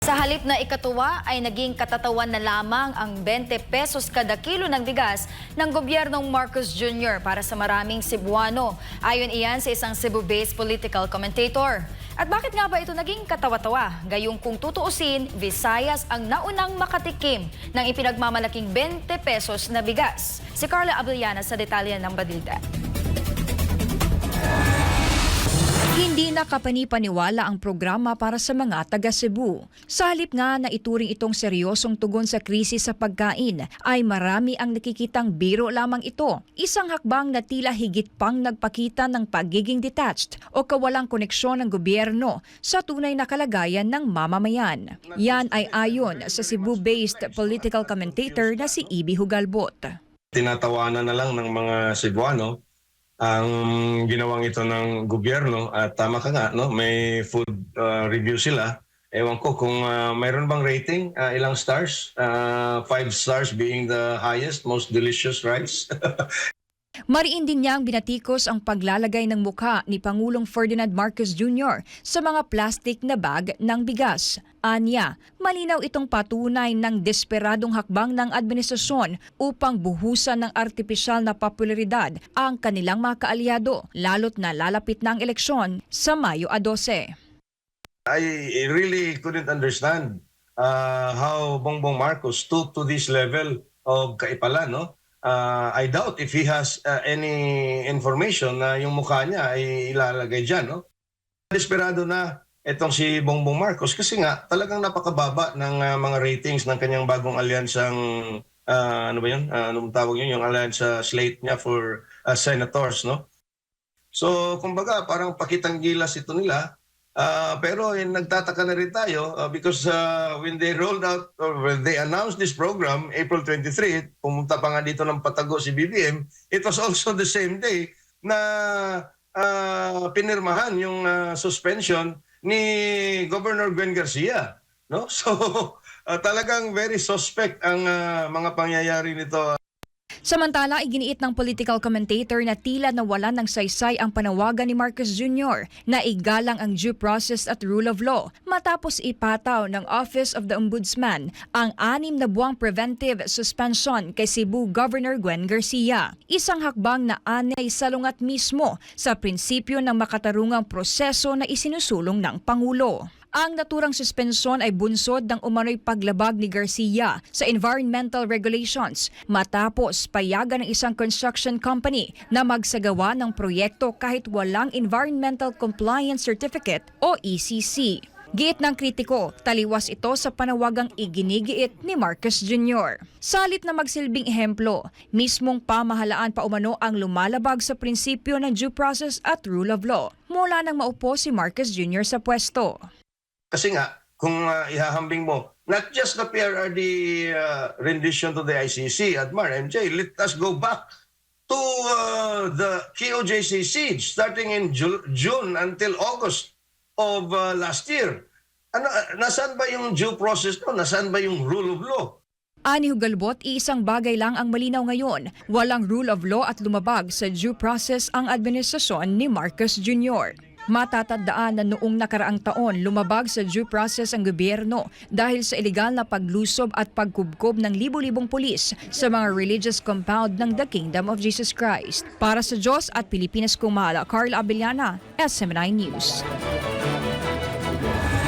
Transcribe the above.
Sa halip na ikatuwa ay naging katatawan na lamang ang 20 pesos kada kilo ng bigas ng gobyernong Marcos Jr. para sa maraming Cebuano. Ayon iyan sa isang Cebu-based political commentator. At bakit nga ba ito naging katawa-tawa? Gayong kung tutuusin, Visayas ang naunang makatikim ng ipinagmamalaking 20 pesos na bigas. Si Carla Abellana sa detalye ng balita. Hindi nakapanipaniwala ang programa para sa mga taga Cebu. Sa halip nga na ituring itong seryosong tugon sa krisis sa pagkain, ay marami ang nakikitang biro lamang ito. Isang hakbang na tila higit pang nagpakita ng pagiging detached o kawalang koneksyon ng gobyerno sa tunay na kalagayan ng mamamayan. Yan ay ayon sa Cebu-based political commentator na si Ibi Hugalbot. Tinatawanan na lang ng mga Cebuano ang ginawang ito ng gobyerno at tama ka nga, no? May food review sila. Ewan ko kung mayroon bang rating, ilang stars? 5 stars being the highest, most delicious rice. Mariin din niyang binatikos ang paglalagay ng mukha ni Pangulong Ferdinand Marcos Jr. sa mga plastic na bag ng bigas. Anya, malinaw itong patunay ng desperadong hakbang ng administrasyon upang buhusan ng artipisyal na popularidad ang kanilang mga kaalyado, lalo't na lalapit na ang eleksyon sa Mayo 12. I really couldn't understand how Bongbong Marcos stood to this level of kaipalan, no? I doubt if he has any information na yung mukha niya ay ilalagay dyan, no? Desperado na itong si Bongbong Marcos kasi nga talagang napakababa ng mga ratings ng kanyang bagong alyansang, ano ba yun? Anong tawag yun? Yung alyansa slate niya for senators, no? So, kumbaga, parang pakitang gilas ito nila. Pero nagtataka na rin tayo because when they rolled out or when they announced this program, April 23, pumunta pa nga dito ng patago si BBM, it was also the same day na pinirmahan yung suspension ni Governor Gwen Garcia. No? So talagang very suspect ang mga pangyayari nito. Samantala, iginiit ng political commentator na tila nawalan ng saysay ang panawagan ni Marcos Jr. na igalang ang due process at rule of law matapos ipataw ng Office of the Ombudsman ang 6 na buwang preventive suspension kay Cebu Governor Gwen Garcia. Isang hakbang na anay salungat mismo sa prinsipyo ng makatarungang proseso na isinusulong ng Pangulo. Ang naturang suspensyon ay bunsod ng umano'y paglabag ni Garcia sa environmental regulations matapos payagan ng isang construction company na magsagawa ng proyekto kahit walang Environmental Compliance Certificate o ECC. Giit ng kritiko, taliwas ito sa panawagang iginigiit ni Marcos Jr. Salit na magsilbing ehemplo, mismong pamahalaan pa umano ang lumalabag sa prinsipyo ng due process at rule of law mula nang maupo si Marcos Jr. sa pwesto. Kasi nga, kung ihahambing mo, not just the PRRD rendition to the ICC, Admar, MJ, let us go back to the QOJC siege starting in June until August of last year. Nasaan ba yung due process no? Nasaan ba yung rule of law? Ani Hugalbot, isang bagay lang ang malinaw ngayon. Walang rule of law at lumabag sa due process ang administrasyon ni Marcos Jr. Matatandaan na noong nakaraang taon lumabag sa due process ang gobyerno dahil sa ilegal na paglusob at pagkubkob ng libo-libong pulis sa mga religious compound ng The Kingdom of Jesus Christ. Para sa Diyos at Pilipinas Kumala, Carla Abellana, SMNI News.